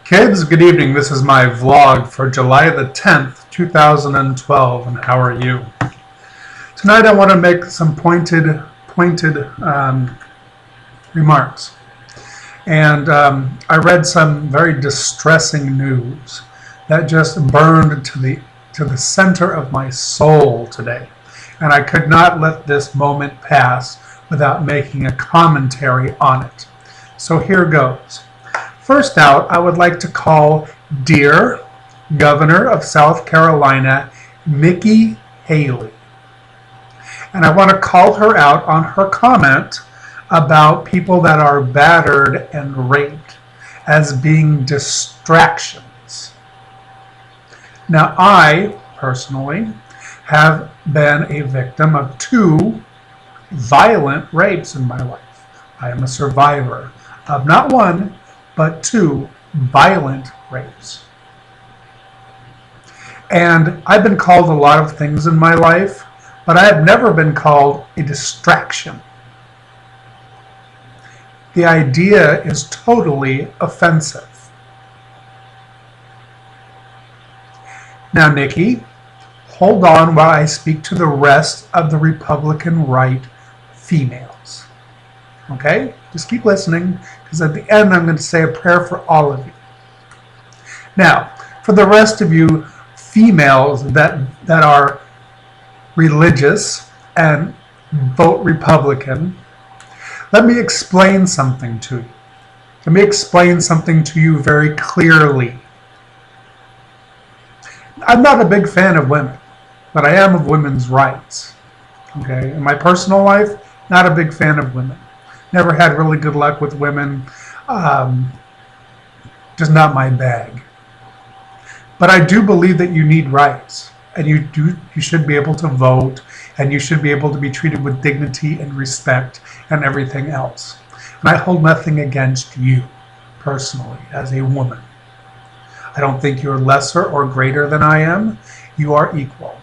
Kids, good evening. This is my vlog for July the 10th, 2012, and how are you? Tonight I want to make some pointed remarks. And I read some very distressing news that just burned to the center of my soul today. And I could not let this moment pass without making a commentary on it. So here goes. First out, I would like to call dear Governor of South Carolina, Niki Haley. And I want to call her out on her comment about people that are battered and raped as being distractions. Now, I personally have been a victim of 2 violent rapes in my life. I am a survivor of not 1, but 2 violent rapes. And I've been called a lot of things in my life, but I have never been called a distraction. The idea is totally offensive. Now, Nikki, hold on while I speak to the rest of the Republican right females. Okay? Just keep listening, because at the end I'm going to say a prayer for all of you. Now, for the rest of you females that are religious and vote Republican, let me explain something to you. Let me explain something to you very clearly. I'm not a big fan of women, but I am of women's rights. Okay? In my personal life, not a big fan of women. Never had really good luck with women. Just not my bag. But I do believe that you need rights, and you should be able to vote, and you should be able to be treated with dignity and respect and everything else. And I hold nothing against you personally as a woman. I don't think you're lesser or greater than I am. You are equal.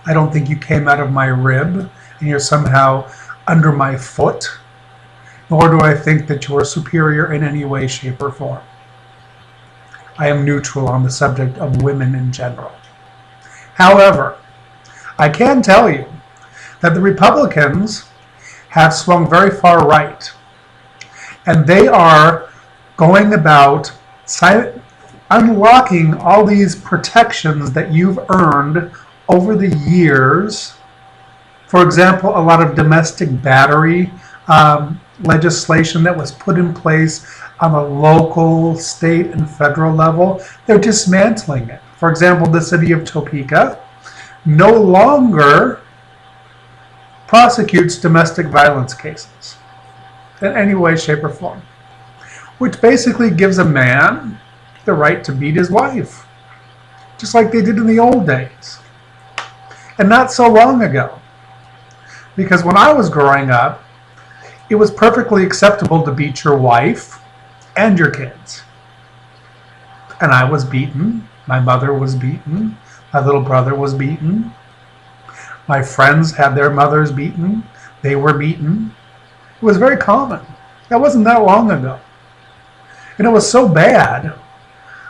I don't think you came out of my rib and you're somehow under my foot, nor do I think that you are superior in any way, shape, or form. I am neutral on the subject of women in general. However, I can tell you that the Republicans have swung very far right, and they are going about unlocking all these protections that you've earned over the years. For example, a lot of domestic battery legislation that was put in place on a local, state, and federal level, they're dismantling it. For example, the city of Topeka no longer prosecutes domestic violence cases in any way, shape, or form, which basically gives a man the right to beat his wife, just like they did in the old days. And not so long ago. Because when I was growing up, it was perfectly acceptable to beat your wife and your kids. And I was beaten. My mother was beaten. My little brother was beaten. My friends had their mothers beaten. They were beaten. It was very common. That wasn't that long ago. And it was so bad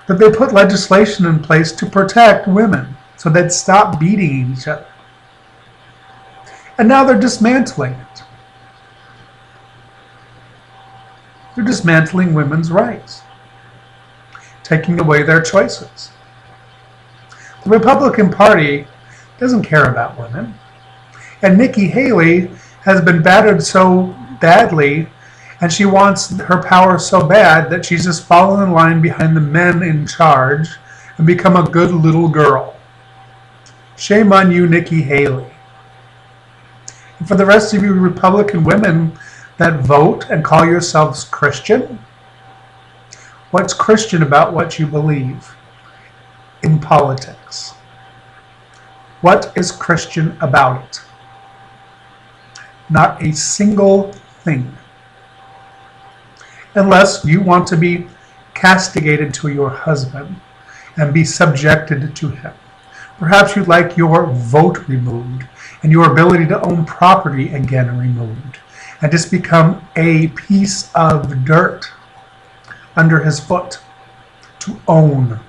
that they put legislation in place to protect women so they'd stop beating each other. And now they're dismantling it. They're dismantling women's rights, taking away their choices. The Republican Party doesn't care about women. And Niki Haley has been battered so badly, and she wants her power so bad that she's just fallen in line behind the men in charge and become a good little girl. Shame on you, Niki Haley. And for the rest of you Republican women that vote and call yourselves Christian, what's Christian about what you believe in politics? What is Christian about it? Not a single thing. Unless you want to be castigated to your husband and be subjected to him. Perhaps you'd like your vote removed and your ability to own property again removed, and just become a piece of dirt. under his foot to own.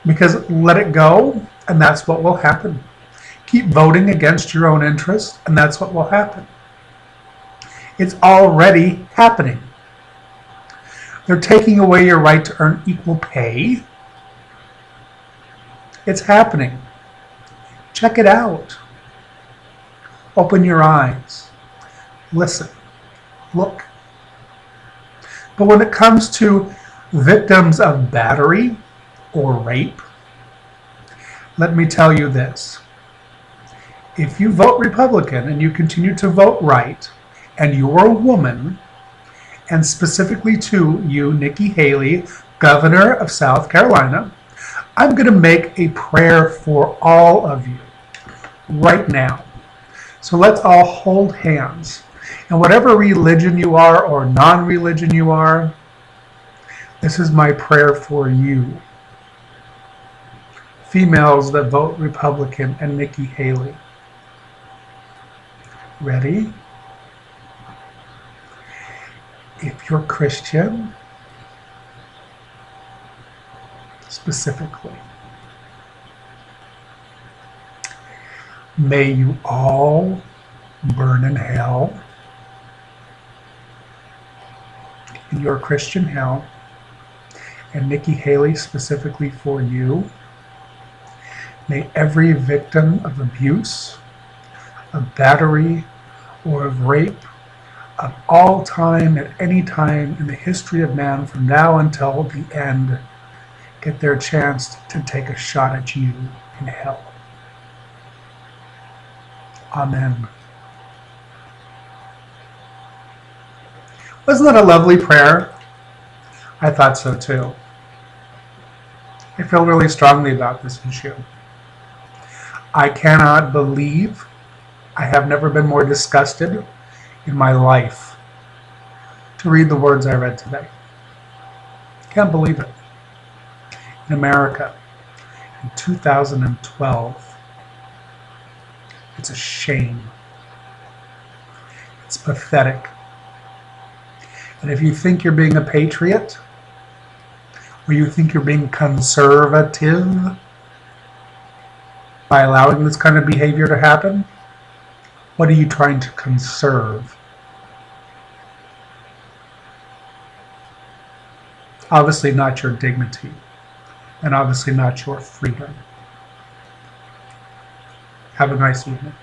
Because let it go, and that's what will happen. Keep voting against your own interests, and that's what will happen. It's already happening. They're taking away your right to earn equal pay. It's happening. Check it out. Open your eyes. Listen. Look. But when it comes to victims of battery or rape, let me tell you this. If you vote Republican and you continue to vote right, and you're a woman, and specifically to you, Niki Haley, Governor of South Carolina, I'm going to make a prayer for all of you right now. So let's all hold hands. And whatever religion you are or non-religion you are, this is my prayer for you. Females that vote Republican and Niki Haley. Ready? If you're Christian, specifically, may you all burn in hell, in your Christian hell, and Niki Haley specifically for you. May every victim of abuse, of battery, or of rape, of all time, at any time in the history of man, from now until the end, get their chance to take a shot at you in hell. Amen. Wasn't that a lovely prayer? I thought so too. I feel really strongly about this issue. I cannot believe, I have never been more disgusted in my life to read the words I read today. Can't believe it. In America, in 2012, it's a shame. It's pathetic. And if you think you're being a patriot, or you think you're being conservative by allowing this kind of behavior to happen, what are you trying to conserve? Obviously not your dignity, and obviously not your freedom. Have a nice evening.